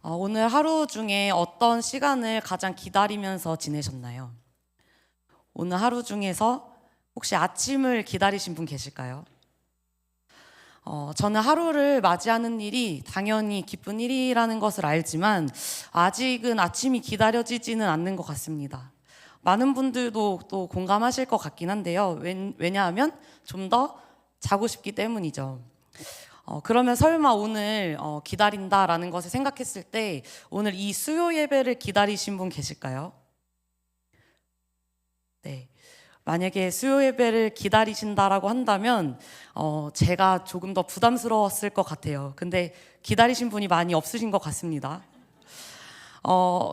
오늘 하루 중에 어떤 시간을 가장 기다리면서 지내셨나요? 오늘 하루 중에서 혹시 아침을 기다리신 분 계실까요? 저는 하루를 맞이하는 일이 당연히 기쁜 일이라는 것을 알지만 아직은 아침이 기다려지지는 않는 것 같습니다. 많은 분들도 또 공감하실 것 같긴 한데요. 왜냐하면 좀 더 자고 싶기 때문이죠. 그러면 설마 오늘 기다린다라는 것을 생각했을 때 오늘 이 수요 예배를 기다리신 분 계실까요? 네. 만약에 수요 예배를 기다리신다라고 한다면 제가 조금 더 부담스러웠을 것 같아요. 근데 기다리신 분이 많이 없으신 것 같습니다.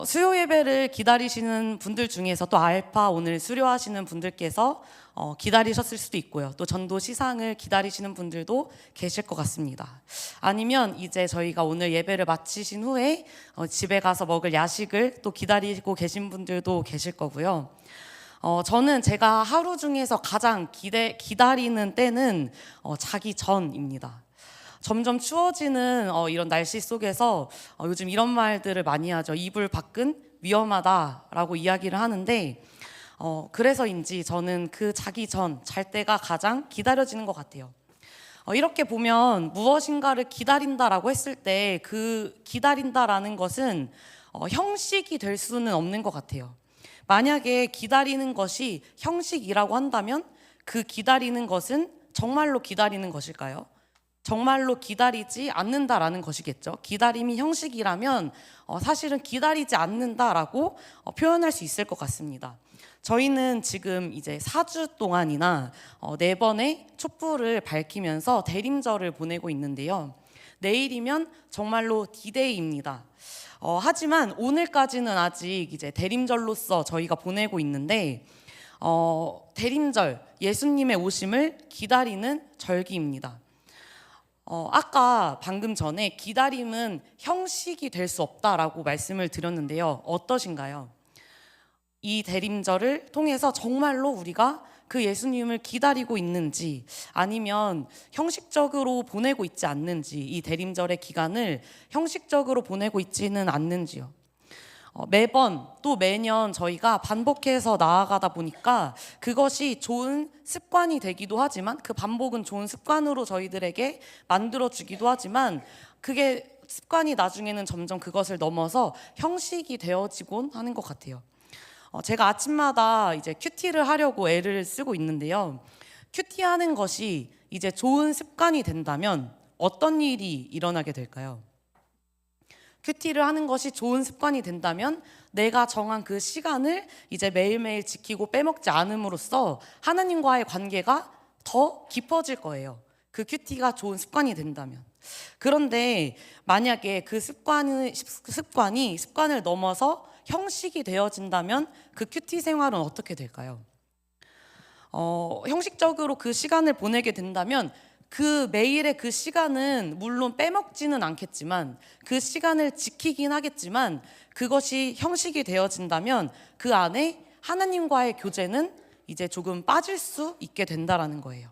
수요 예배를 기다리시는 분들 중에서 또 알파 오늘 수료하시는 분들께서 기다리셨을 수도 있고요. 또 전도 시상을 기다리시는 분들도 계실 것 같습니다. 아니면 이제 저희가 오늘 예배를 마치신 후에 집에 가서 먹을 야식을 또 기다리고 계신 분들도 계실 거고요. 저는 제가 하루 중에서 가장 기다리는 때는 자기 전입니다. 점점 추워지는 이런 날씨 속에서 요즘 이런 말들을 많이 하죠. 이불 밖은 위험하다라고 이야기를 하는데 그래서인지 저는 그 자기 전 잘 때가 가장 기다려지는 것 같아요. 이렇게 보면 무엇인가를 기다린다라고 했을 때 그 기다린다라는 것은 형식이 될 수는 없는 것 같아요. 만약에 기다리는 것이 형식이라고 한다면 그 기다리는 것은 정말로 기다리는 것일까요? 정말로 기다리지 않는다라는 것이겠죠. 기다림이 형식이라면 사실은 기다리지 않는다라고 표현할 수 있을 것 같습니다. 저희는 지금 이제 4주 동안이나 4번의 촛불을 밝히면서 대림절을 보내고 있는데요. 내일이면 정말로 D-Day입니다. 하지만 오늘까지는 아직 이제 대림절로서 저희가 보내고 있는데 대림절, 예수님의 오심을 기다리는 절기입니다. 아까 방금 전에 기다림은 형식이 될 수 없다라고 말씀을 드렸는데요. 어떠신가요? 이 대림절을 통해서 정말로 우리가 그 예수님을 기다리고 있는지 아니면 형식적으로 보내고 있지 않는지, 이 대림절의 기간을 형식적으로 보내고 있지는 않는지요. 매번 또 매년 저희가 반복해서 나아가다 보니까 그것이 좋은 습관이 되기도 하지만 그 반복은 좋은 습관으로 저희들에게 만들어주기도 하지만 그게 습관이 나중에는 점점 그것을 넘어서 형식이 되어지곤 하는 것 같아요. 제가 아침마다 이제 큐티를 하려고 애를 쓰고 있는데요. 큐티 하는 것이 이제 좋은 습관이 된다면 어떤 일이 일어나게 될까요? 큐티를 하는 것이 좋은 습관이 된다면 내가 정한 그 시간을 이제 매일매일 지키고 빼먹지 않음으로써 하나님과의 관계가 더 깊어질 거예요. 그 큐티가 좋은 습관이 된다면. 그런데 만약에 그 습관을 넘어서 형식이 되어진다면 그 큐티 생활은 어떻게 될까요? 형식적으로 그 시간을 보내게 된다면 그 매일의 그 시간은 물론 빼먹지는 않겠지만 그 시간을 지키긴 하겠지만 그것이 형식이 되어진다면 그 안에 하나님과의 교제는 이제 조금 빠질 수 있게 된다라는 거예요.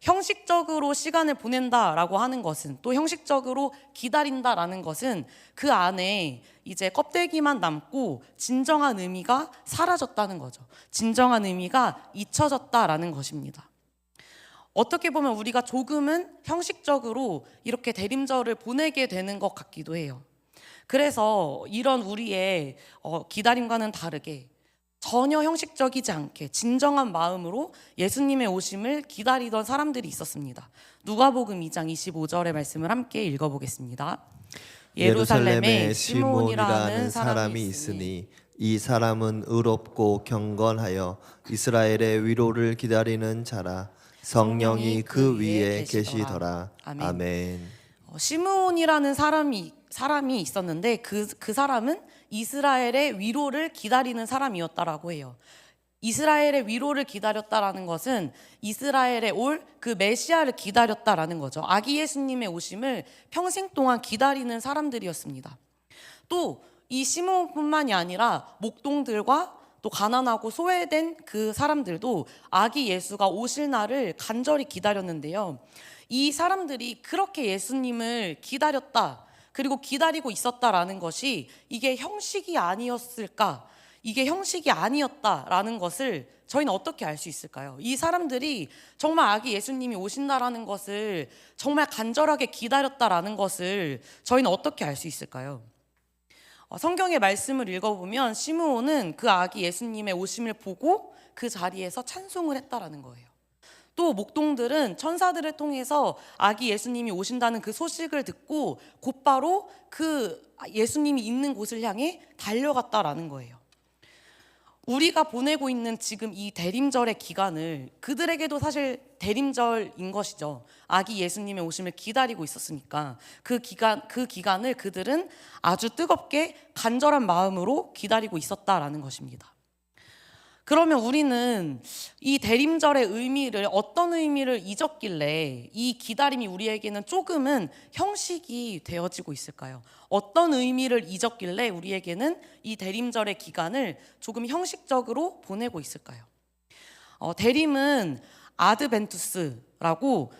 형식적으로 시간을 보낸다라고 하는 것은 또 형식적으로 기다린다라는 것은 그 안에 이제 껍데기만 남고 진정한 의미가 사라졌다는 거죠. 진정한 의미가 잊혀졌다라는 것입니다. 어떻게 보면 우리가 조금은 형식적으로 이렇게 대림절을 보내게 되는 것 같기도 해요. 그래서 이런 우리의 기다림과는 다르게 전혀 형식적이지 않게 진정한 마음으로 예수님의 오심을 기다리던 사람들이 있었습니다. 누가복음 2장 25절의 말씀을 함께 읽어보겠습니다. 예루살렘에 시므온이라는 사람이 있으니 이 사람은 의롭고 경건하여 이스라엘의 위로를 기다리는 자라. 성령이 그 위에 계시더라. 아멘. 시므온이라는 사람이 있었는데 그 사람은 이스라엘의 위로를 기다리는 사람이었다라고 해요. 이스라엘의 위로를 기다렸다라는 것은 이스라엘에 올 그 메시아를 기다렸다라는 거죠. 아기 예수님의 오심을 평생 동안 기다리는 사람들이었습니다. 또 이 시므온뿐만이 아니라 목동들과 또 가난하고 소외된 그 사람들도 아기 예수가 오실 날을 간절히 기다렸는데요. 이 사람들이 그렇게 예수님을 기다렸다, 그리고 기다리고 있었다라는 것이 이게 형식이 아니었을까? 이게 형식이 아니었다라는 것을 저희는 어떻게 알 수 있을까요? 이 사람들이 정말 아기 예수님이 오신다라는 것을 정말 간절하게 기다렸다라는 것을 저희는 어떻게 알 수 있을까요? 성경의 말씀을 읽어보면 시므온은 그 아기 예수님의 오심을 보고 그 자리에서 찬송을 했다라는 거예요. 또 목동들은 천사들을 통해서 아기 예수님이 오신다는 그 소식을 듣고 곧바로 그 예수님이 있는 곳을 향해 달려갔다라는 거예요. 우리가 보내고 있는 지금 이 대림절의 기간을, 그들에게도 사실 대림절인 것이죠. 아기 예수님의 오심을 기다리고 있었으니까 그 기간을 그들은 아주 뜨겁게 간절한 마음으로 기다리고 있었다라는 것입니다. 그러면 우리는 이 대림절의 의미를, 어떤 의미를 잊었길래 이 기다림이 우리에게는 조금은 형식이 되어지고 있을까요? 어떤 의미를 잊었길래 우리에게는 이 대림절의 기간을 조금 형식적으로 보내고 있을까요? 대림은 아드벤투스라고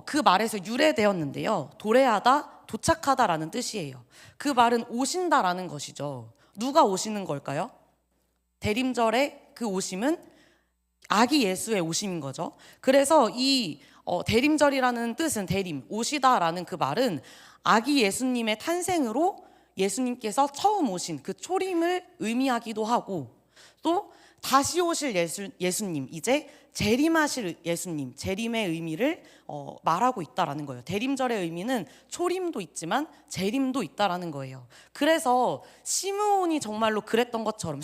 그 말에서 유래되었는데요. 도래하다, 도착하다라는 뜻이에요. 그 말은 오신다라는 것이죠. 누가 오시는 걸까요? 대림절의 그 오심은 아기 예수의 오심인 거죠. 그래서 이 대림절이라는 뜻은, 대림, 오시다라는 그 말은 아기 예수님의 탄생으로 예수님께서 처음 오신 그 초림을 의미하기도 하고, 또 다시 오실 예수님, 이제 재림하실 예수님, 재림의 의미를 말하고 있다라는 거예요. 대림절의 의미는 초림도 있지만 재림도 있다라는 거예요. 그래서 시므온이 정말로 그랬던 것처럼,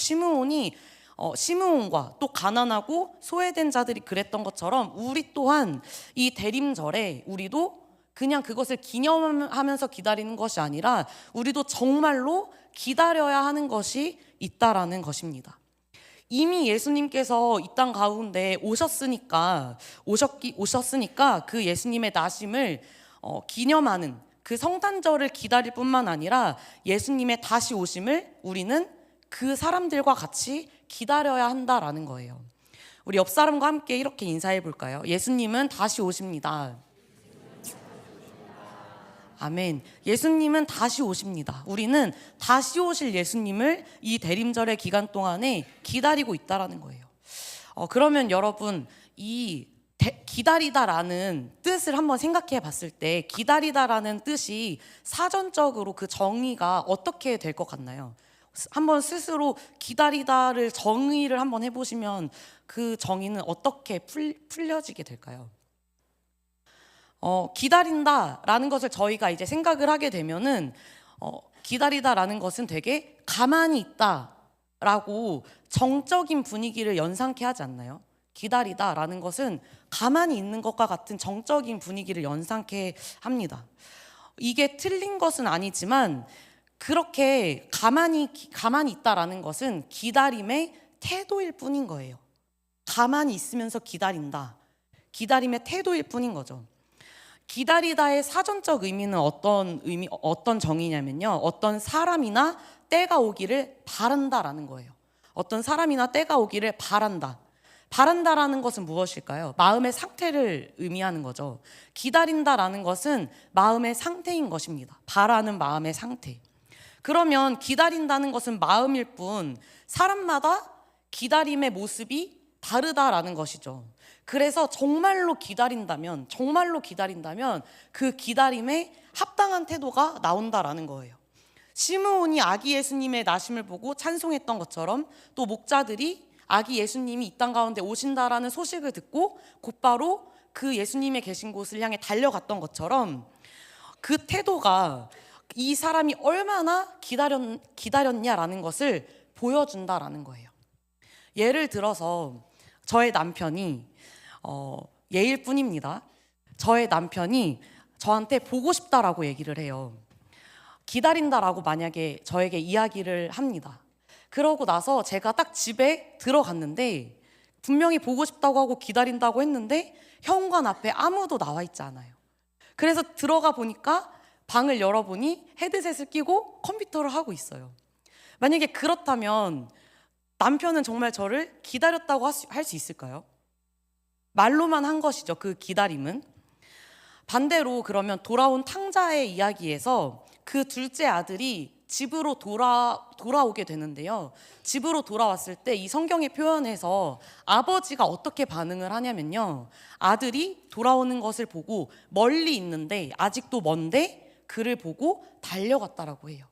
시므온과 또 가난하고 소외된 자들이 그랬던 것처럼 우리 또한 이 대림절에 우리도 그냥 그것을 기념하면서 기다리는 것이 아니라 우리도 정말로 기다려야 하는 것이 있다라는 것입니다. 이미 예수님께서 이 땅 가운데 오셨으니까 그 예수님의 나심을 기념하는 그 성탄절을 기다릴 뿐만 아니라 예수님의 다시 오심을 우리는 그 사람들과 같이 기다려야 한다라는 거예요. 우리 옆 사람과 함께 이렇게 인사해 볼까요? 예수님은 다시 오십니다. 아멘. 예수님은 다시 오십니다. 우리는 다시 오실 예수님을 이 대림절의 기간 동안에 기다리고 있다라는 거예요. 그러면 여러분, 이 기다리다라는 뜻을 한번 생각해 봤을 때 기다리다라는 뜻이 사전적으로 그 정의가 어떻게 될 것 같나요? 한번 스스로 기다리다를 정의를 한번 해보시면 그 정의는 어떻게 풀려지게 될까요? 기다린다라는 것을 저희가 이제 생각을 하게 되면은 기다리다라는 것은 되게 가만히 있다라고 정적인 분위기를 연상케 하지 않나요? 기다리다라는 것은 가만히 있는 것과 같은 정적인 분위기를 연상케 합니다. 이게 틀린 것은 아니지만 그렇게 가만히 있다라는 것은 기다림의 태도일 뿐인 거예요. 가만히 있으면서 기다린다. 기다림의 태도일 뿐인 거죠. 기다리다의 사전적 의미는 어떤 정의냐면요. 어떤 사람이나 때가 오기를 바란다라는 거예요. 어떤 사람이나 때가 오기를 바란다. 바란다라는 것은 무엇일까요? 마음의 상태를 의미하는 거죠. 기다린다라는 것은 마음의 상태인 것입니다. 바라는 마음의 상태. 그러면 기다린다는 것은 마음일 뿐 사람마다 기다림의 모습이 다르다라는 것이죠. 그래서 정말로 기다린다면 그 기다림에 합당한 태도가 나온다라는 거예요. 시므온이 아기 예수님의 나심을 보고 찬송했던 것처럼 또 목자들이 아기 예수님이 이 땅 가운데 오신다라는 소식을 듣고 곧바로 그 예수님의 계신 곳을 향해 달려갔던 것처럼 그 태도가 이 사람이 얼마나 기다렸냐라는 것을 보여준다라는 거예요. 예를 들어서 저의 남편이 예일 뿐입니다. 저의 남편이 저한테 보고 싶다라고 얘기를 해요. 기다린다라고 만약에 저에게 이야기를 합니다. 그러고 나서 제가 딱 집에 들어갔는데 분명히 보고 싶다고 하고 기다린다고 했는데 현관 앞에 아무도 나와 있지 않아요. 그래서 들어가 보니까 방을 열어보니 헤드셋을 끼고 컴퓨터를 하고 있어요. 만약에 그렇다면 남편은 정말 저를 기다렸다고 할 수 있을까요? 말로만 한 것이죠. 그 기다림은. 반대로 그러면 돌아온 탕자의 이야기에서 그 둘째 아들이 집으로 돌아오게 되는데요. 집으로 돌아왔을 때 이 성경의 표현에서 아버지가 어떻게 반응을 하냐면요. 아들이 돌아오는 것을 보고 멀리 있는데 아직도 먼데 그를 보고 달려갔다라고 해요.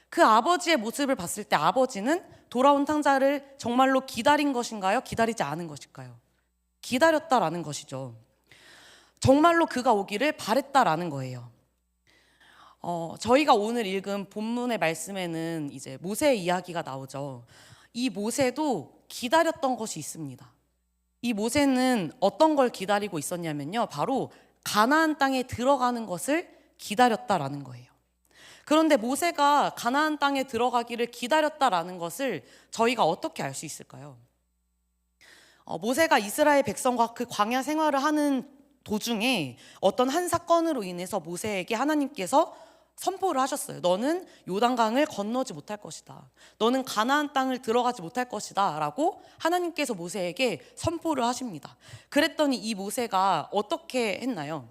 그 아버지의 모습을 봤을 때 아버지는 돌아온 탕자를 정말로 기다린 것인가요? 기다리지 않은 것일까요? 기다렸다라는 것이죠. 정말로 그가 오기를 바랬다라는 거예요. 저희가 오늘 읽은 본문의 말씀에는 이제 모세의 이야기가 나오죠. 이 모세도 기다렸던 것이 있습니다. 이 모세는 어떤 걸 기다리고 있었냐면요. 바로 가나안 땅에 들어가는 것을 기다렸다라는 거예요. 그런데 모세가 가나안 땅에 들어가기를 기다렸다라는 것을 저희가 어떻게 알 수 있을까요? 모세가 이스라엘 백성과 그 광야 생활을 하는 도중에 어떤 한 사건으로 인해서 모세에게 하나님께서 선포를 하셨어요. 너는 요단강을 건너지 못할 것이다. 너는 가나안 땅을 들어가지 못할 것이다 라고 하나님께서 모세에게 선포를 하십니다. 그랬더니 이 모세가 어떻게 했나요?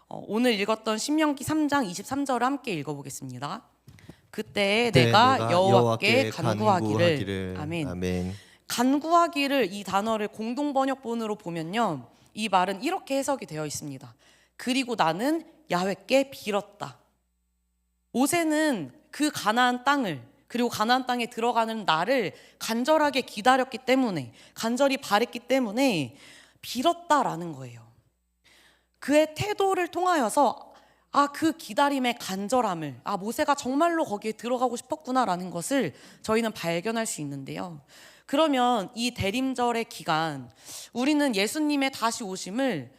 오늘 읽었던 신명기 3장 23절을 함께 읽어보겠습니다. 그때 내가 여호와께 간구하기를 아멘. 아멘. 간구하기를 이 단어를 공동 번역본으로 보면요. 이 말은 이렇게 해석이 되어 있습니다. 그리고 나는 야훼께 빌었다. 모세는 그 가나안 땅을 그리고 가나안 땅에 들어가는 날을 간절하게 기다렸기 때문에 간절히 바랬기 때문에 빌었다라는 거예요. 그의 태도를 통하여서 그 기다림의 간절함을 모세가 정말로 거기에 들어가고 싶었구나라는 것을 저희는 발견할 수 있는데요. 그러면 이 대림절의 기간 우리는 예수님의 다시 오심을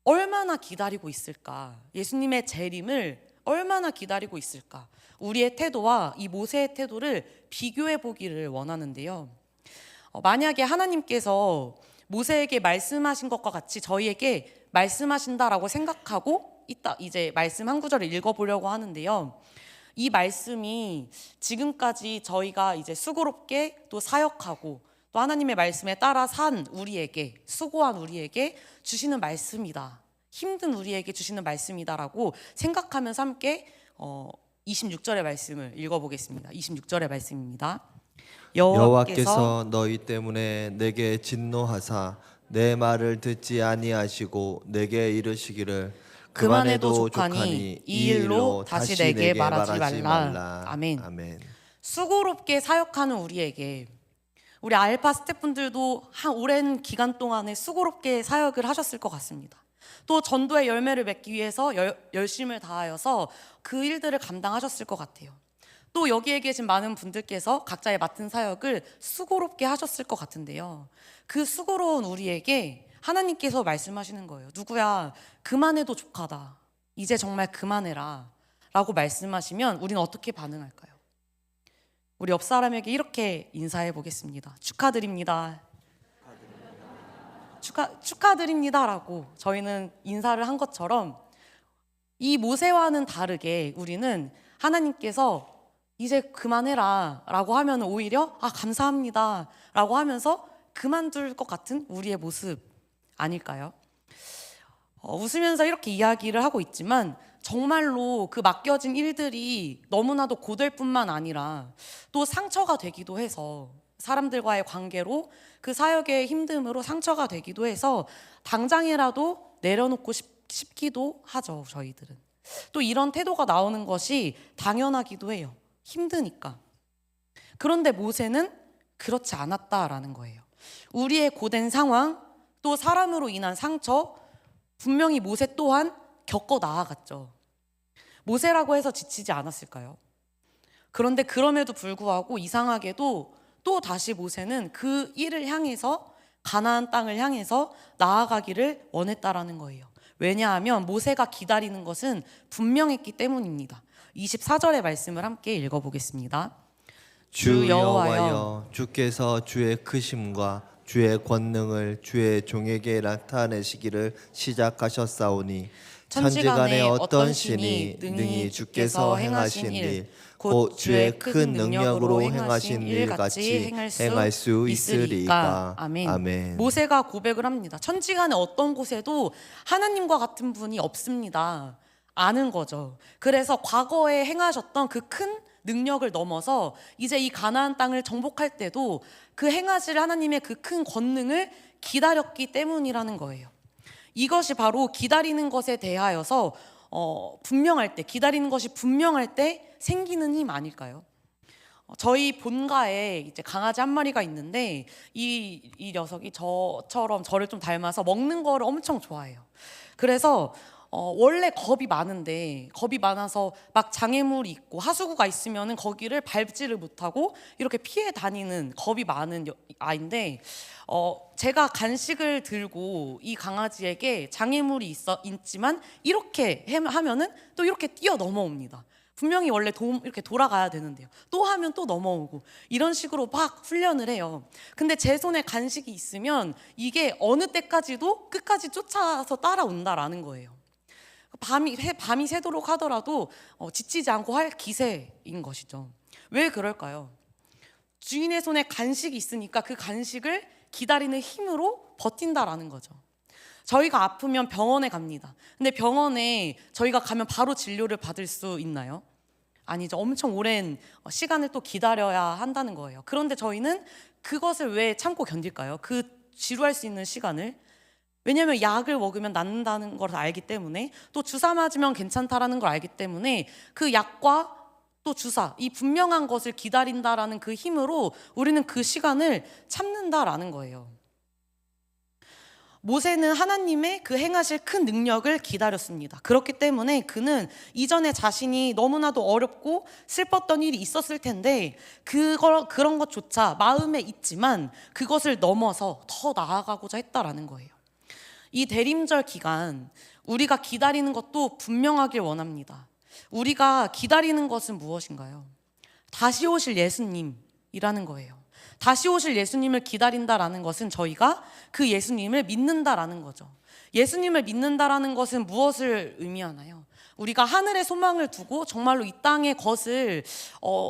얼마나 기다리고 있을까? 예수님의 재림을 얼마나 기다리고 있을까? 우리의 태도와 이 모세의 태도를 비교해 보기를 원하는데요. 만약에 하나님께서 모세에게 말씀하신 것과 같이 저희에게 말씀하신다라고 생각하고 이제 말씀 한 구절을 읽어보려고 하는데요. 이 말씀이 지금까지 저희가 이제 수고롭게 또 사역하고 또 하나님의 말씀에 따라 산 우리에게, 수고한 우리에게 주시는 말씀이다. 힘든 우리에게 주시는 말씀이다라고 생각하면서 함께 26절의 말씀을 읽어보겠습니다. 26절의 말씀입니다. 여호와께서 너희 때문에 내게 진노하사 내 말을 듣지 아니하시고 내게 이르시기를 그만해도 좋하니 이 일로 다시 내게 말하지 말라. 아멘. 아멘. 수고롭게 사역하는 우리에게 우리 알파 스태프분들도 한 오랜 기간 동안에 수고롭게 사역을 하셨을 것 같습니다. 또 전도의 열매를 맺기 위해서 열심을 다하여서 그 일들을 감당하셨을 것 같아요. 또 여기에 계신 많은 분들께서 각자의 맡은 사역을 수고롭게 하셨을 것 같은데요. 그 수고로운 우리에게 하나님께서 말씀하시는 거예요. 누구야, 그만해도 족하다. 이제 정말 그만해라 라고 말씀하시면 우리는 어떻게 반응할까요? 우리 옆 사람에게 이렇게 인사해 보겠습니다. 축하드립니다. 축하드립니다라고 저희는 인사를 한 것처럼 이 모세와는 다르게 우리는 하나님께서 이제 그만해라 라고 하면 오히려 감사합니다 라고 하면서 그만둘 것 같은 우리의 모습 아닐까요? 웃으면서 이렇게 이야기를 하고 있지만 정말로 그 맡겨진 일들이 너무나도 고될 뿐만 아니라 또 상처가 되기도 해서 사람들과의 관계로 그 사역의 힘듦으로 상처가 되기도 해서 당장이라도 내려놓고 싶기도 하죠. 저희들은 또 이런 태도가 나오는 것이 당연하기도 해요. 힘드니까. 그런데 모세는 그렇지 않았다라는 거예요. 우리의 고된 상황 또 사람으로 인한 상처 분명히 모세 또한 겪어 나아갔죠. 모세라고 해서 지치지 않았을까요? 그런데 그럼에도 불구하고 이상하게도 또 다시 모세는 그 일을 향해서 가나안 땅을 향해서 나아가기를 원했다라는 거예요. 왜냐하면 모세가 기다리는 것은 분명했기 때문입니다. 24절의 말씀을 함께 읽어보겠습니다. 주 여호와여, 주께서 주의 크심과 주의 권능을 주의 종에게 나타내시기를 시작하셨사오니 천지간에 어떤 신이 능히 주께서 행하신 일 곧 주의 큰 능력으로 행하신 일 같이 행할 수 있으리까. 아멘. 아멘. 모세가 고백을 합니다. 천지간에 어떤 곳에도 하나님과 같은 분이 없습니다. 아는 거죠. 그래서 과거에 행하셨던 그 큰 능력을 넘어서 이제 이 가나안 땅을 정복할 때도 그 행하실 하나님의 그 큰 권능을 기다렸기 때문이라는 거예요. 이것이 바로 기다리는 것에 대하여서 분명할 때, 기다리는 것이 분명할 때 생기는 힘 아닐까요? 저희 본가에 이제 강아지 한 마리가 있는데 이 녀석이 저처럼 저를 좀 닮아서 먹는 거를 엄청 좋아해요. 그래서 원래 겁이 많은데 겁이 많아서 막 장애물이 있고 하수구가 있으면은 거기를 밟지를 못하고 이렇게 피해 다니는 겁이 많은 아이인데 제가 간식을 들고 이 강아지에게 장애물이 있지만 이렇게 하면은 또 이렇게 뛰어 넘어옵니다. 분명히 원래 이렇게 돌아가야 되는데요. 또 하면 또 넘어오고 이런 식으로 막 훈련을 해요. 근데 제 손에 간식이 있으면 이게 어느 때까지도 끝까지 쫓아서 따라온다라는 거예요. 밤이 새도록 하더라도 지치지 않고 할 기세인 것이죠. 왜 그럴까요? 주인의 손에 간식이 있으니까 그 간식을 기다리는 힘으로 버틴다라는 거죠. 저희가 아프면 병원에 갑니다. 근데 병원에 저희가 가면 바로 진료를 받을 수 있나요? 아니죠. 엄청 오랜 시간을 또 기다려야 한다는 거예요. 그런데 저희는 그것을 왜 참고 견딜까요? 그 지루할 수 있는 시간을. 왜냐하면 약을 먹으면 낫는다는 걸 알기 때문에, 또 주사 맞으면 괜찮다라는 걸 알기 때문에 그 약과 또 주사, 이 분명한 것을 기다린다라는 그 힘으로 우리는 그 시간을 참는다라는 거예요. 모세는 하나님의 그 행하실 큰 능력을 기다렸습니다. 그렇기 때문에 그는 이전에 자신이 너무나도 어렵고 슬펐던 일이 있었을 텐데 그런 것조차 마음에 있지만 그것을 넘어서 더 나아가고자 했다라는 거예요. 이 대림절 기간 우리가 기다리는 것도 분명하길 원합니다. 우리가 기다리는 것은 무엇인가요? 다시 오실 예수님이라는 거예요. 다시 오실 예수님을 기다린다라는 것은 저희가 그 예수님을 믿는다라는 거죠. 예수님을 믿는다라는 것은 무엇을 의미하나요? 우리가 하늘의 소망을 두고 정말로 이 땅의 것을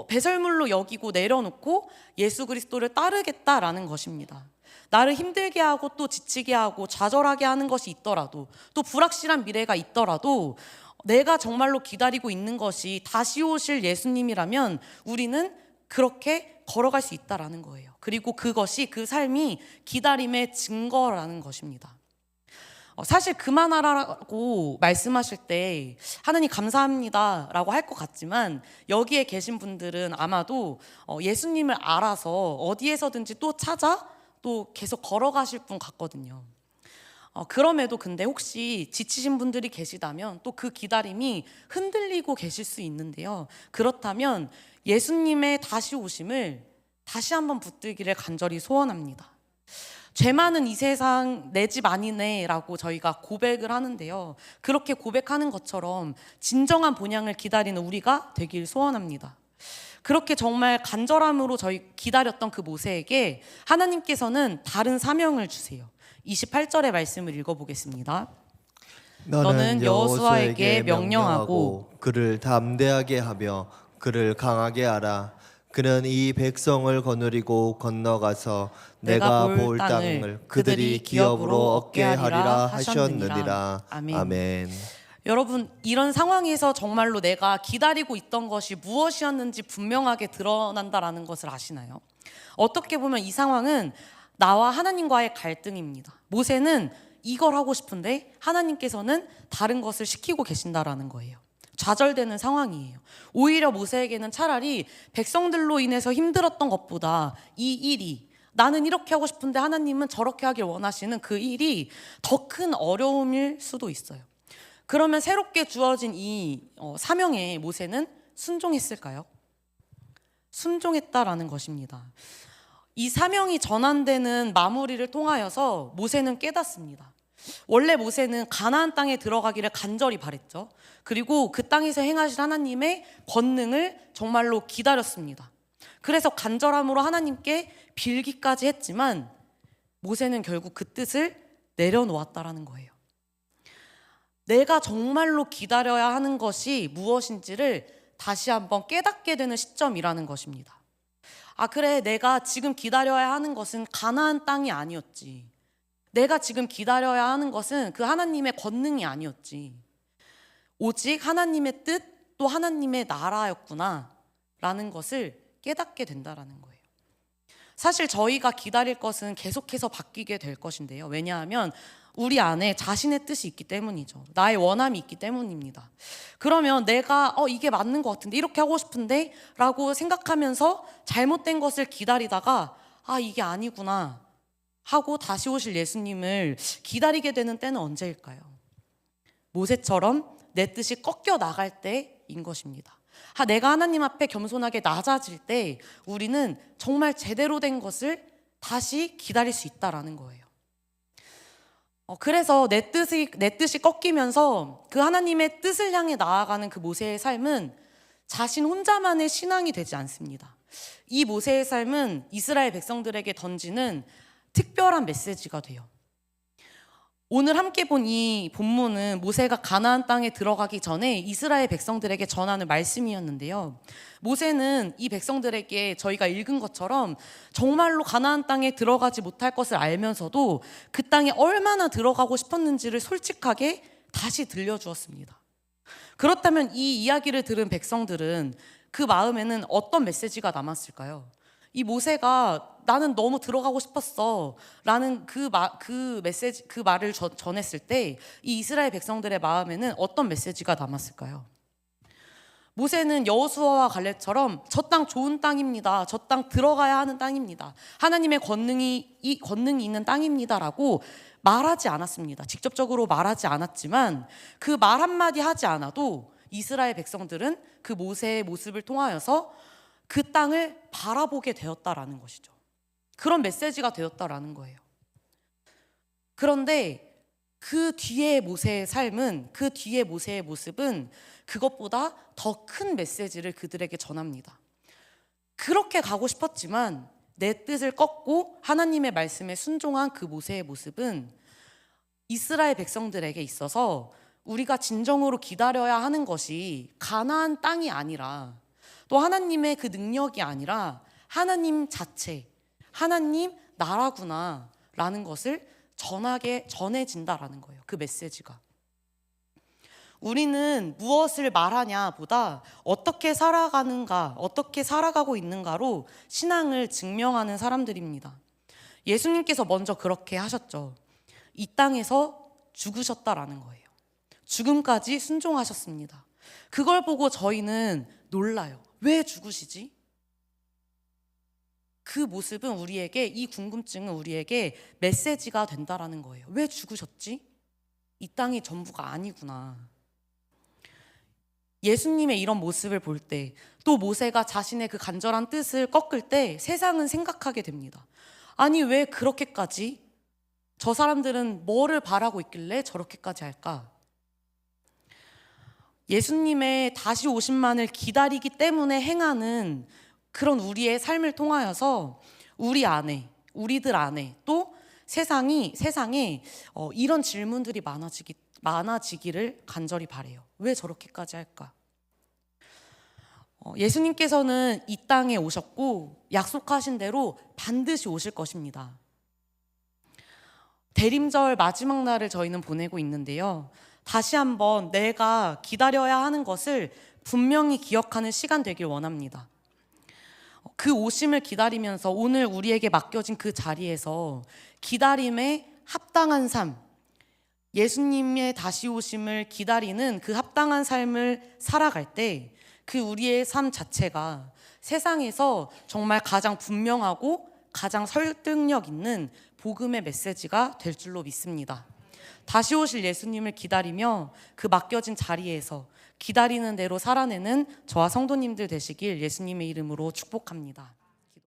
배설물로 여기고 내려놓고 예수 그리스도를 따르겠다라는 것입니다. 나를 힘들게 하고 또 지치게 하고 좌절하게 하는 것이 있더라도, 또 불확실한 미래가 있더라도 내가 정말로 기다리고 있는 것이 다시 오실 예수님이라면 우리는 그렇게 걸어갈 수 있다라는 거예요. 그리고 그것이, 그 삶이 기다림의 증거라는 것입니다. 사실 그만하라고 말씀하실 때 하나님 감사합니다 라고 할 것 같지만 여기에 계신 분들은 아마도 예수님을 알아서 어디에서든지 또 찾아 또 계속 걸어가실 분 같거든요. 그럼에도 근데 혹시 지치신 분들이 계시다면 또 그 기다림이 흔들리고 계실 수 있는데요. 그렇다면 예수님의 다시 오심을 다시 한번 붙들기를 간절히 소원합니다. 죄 많은 이 세상 내 집 아니네 라고 저희가 고백을 하는데요. 그렇게 고백하는 것처럼 진정한 본향을 기다리는 우리가 되길 소원합니다. 그렇게 정말 간절함으로 저희 기다렸던 그 모세에게 하나님께서는 다른 사명을 주세요. 28절의 말씀을 읽어보겠습니다. 너는 여호수아에게 명령하고 그를 담대하게 하며 그를 강하게 하라. 그는 이 백성을 거느리고 건너가서 내가 볼 땅을 그들이 기업으로 얻게 하리라 하셨느니라. 아멘. 여러분, 이런 상황에서 정말로 내가 기다리고 있던 것이 무엇이었는지 분명하게 드러난다라는 것을 아시나요? 어떻게 보면 이 상황은 나와 하나님과의 갈등입니다. 모세는 이걸 하고 싶은데 하나님께서는 다른 것을 시키고 계신다라는 거예요. 좌절되는 상황이에요. 오히려 모세에게는 차라리 백성들로 인해서 힘들었던 것보다 이 일이, 나는 이렇게 하고 싶은데 하나님은 저렇게 하길 원하시는 그 일이 더 큰 어려움일 수도 있어요. 그러면 새롭게 주어진 이 사명에 모세는 순종했을까요? 순종했다라는 것입니다. 이 사명이 전환되는 마무리를 통하여서 모세는 깨닫습니다. 원래 모세는 가나안 땅에 들어가기를 간절히 바랬죠. 그리고 그 땅에서 행하실 하나님의 권능을 정말로 기다렸습니다. 그래서 간절함으로 하나님께 빌기까지 했지만 모세는 결국 그 뜻을 내려놓았다라는 거예요. 내가 정말로 기다려야 하는 것이 무엇인지를 다시 한번 깨닫게 되는 시점이라는 것입니다. 아, 그래, 내가 지금 기다려야 하는 것은 가나안 땅이 아니었지. 내가 지금 기다려야 하는 것은 그 하나님의 권능이 아니었지. 오직 하나님의 뜻 또 하나님의 나라였구나 라는 것을 깨닫게 된다라는 거예요. 사실 저희가 기다릴 것은 계속해서 바뀌게 될 것인데요. 왜냐하면 우리 안에 자신의 뜻이 있기 때문이죠. 나의 원함이 있기 때문입니다. 그러면 내가 이게 맞는 것 같은데, 이렇게 하고 싶은데 라고 생각하면서 잘못된 것을 기다리다가 이게 아니구나 하고 다시 오실 예수님을 기다리게 되는 때는 언제일까요? 모세처럼 내 뜻이 꺾여 나갈 때인 것입니다. 내가 하나님 앞에 겸손하게 낮아질 때 우리는 정말 제대로 된 것을 다시 기다릴 수 있다라는 거예요. 그래서 내 뜻이 꺾이면서 그 하나님의 뜻을 향해 나아가는 그 모세의 삶은 자신 혼자만의 신앙이 되지 않습니다. 이 모세의 삶은 이스라엘 백성들에게 던지는 특별한 메시지가 돼요. 오늘 함께 본 이 본문은 모세가 가나안 땅에 들어가기 전에 이스라엘 백성들에게 전하는 말씀이었는데요. 모세는 이 백성들에게 저희가 읽은 것처럼 정말로 가나안 땅에 들어가지 못할 것을 알면서도 그 땅에 얼마나 들어가고 싶었는지를 솔직하게 다시 들려주었습니다. 그렇다면 이 이야기를 들은 백성들은 그 마음에는 어떤 메시지가 남았을까요? 이 모세가 나는 너무 들어가고 싶었어 라는 그 말을 전했을 때 이 이스라엘 백성들의 마음에는 어떤 메시지가 남았을까요? 모세는 여호수아와 갈렙처럼 저 땅 좋은 땅입니다. 저 땅 들어가야 하는 땅입니다. 하나님의 권능이 있는 땅입니다 라고 말하지 않았습니다. 직접적으로 말하지 않았지만 그 말 한마디 하지 않아도 이스라엘 백성들은 그 모세의 모습을 통하여서 그 땅을 바라보게 되었다라는 것이죠. 그런 메시지가 되었다라는 거예요. 그런데 그 뒤에 모세의 삶은, 그 뒤에 모세의 모습은 그것보다 더 큰 메시지를 그들에게 전합니다. 그렇게 가고 싶었지만 내 뜻을 꺾고 하나님의 말씀에 순종한 그 모세의 모습은 이스라엘 백성들에게 있어서 우리가 진정으로 기다려야 하는 것이 가나안 땅이 아니라 또 하나님의 그 능력이 아니라 하나님 자체, 하나님 나라구나 라는 것을 전해진다라는 거예요. 그 메시지가. 우리는 무엇을 말하냐 보다 어떻게 살아가는가, 어떻게 살아가고 있는가로 신앙을 증명하는 사람들입니다. 예수님께서 먼저 그렇게 하셨죠. 이 땅에서 죽으셨다라는 거예요. 죽음까지 순종하셨습니다. 그걸 보고 저희는 놀라요. 왜 죽으시지? 그 모습은 우리에게, 이 궁금증은 우리에게 메시지가 된다라는 거예요. 왜 죽으셨지? 이 땅이 전부가 아니구나. 예수님의 이런 모습을 볼 때, 또 모세가 자신의 그 간절한 뜻을 꺾을 때 세상은 생각하게 됩니다. 아니 왜 그렇게까지? 저 사람들은 뭐를 바라고 있길래 저렇게까지 할까? 예수님의 다시 오심만을 기다리기 때문에 행하는 그런 우리의 삶을 통하여서 우리들 안에 또 세상에 이런 질문들이 많아지기를 간절히 바라요. 왜 저렇게까지 할까? 예수님께서는 이 땅에 오셨고 약속하신 대로 반드시 오실 것입니다. 대림절 마지막 날을 저희는 보내고 있는데요. 다시 한번 내가 기다려야 하는 것을 분명히 기억하는 시간 되길 원합니다. 그 오심을 기다리면서 오늘 우리에게 맡겨진 그 자리에서 기다림에 합당한 삶, 예수님의 다시 오심을 기다리는 그 합당한 삶을 살아갈 때 그 우리의 삶 자체가 세상에서 정말 가장 분명하고 가장 설득력 있는 복음의 메시지가 될 줄로 믿습니다. 다시 오실 예수님을 기다리며 그 맡겨진 자리에서 기다리는 대로 살아내는 저와 성도님들 되시길 예수님의 이름으로 축복합니다.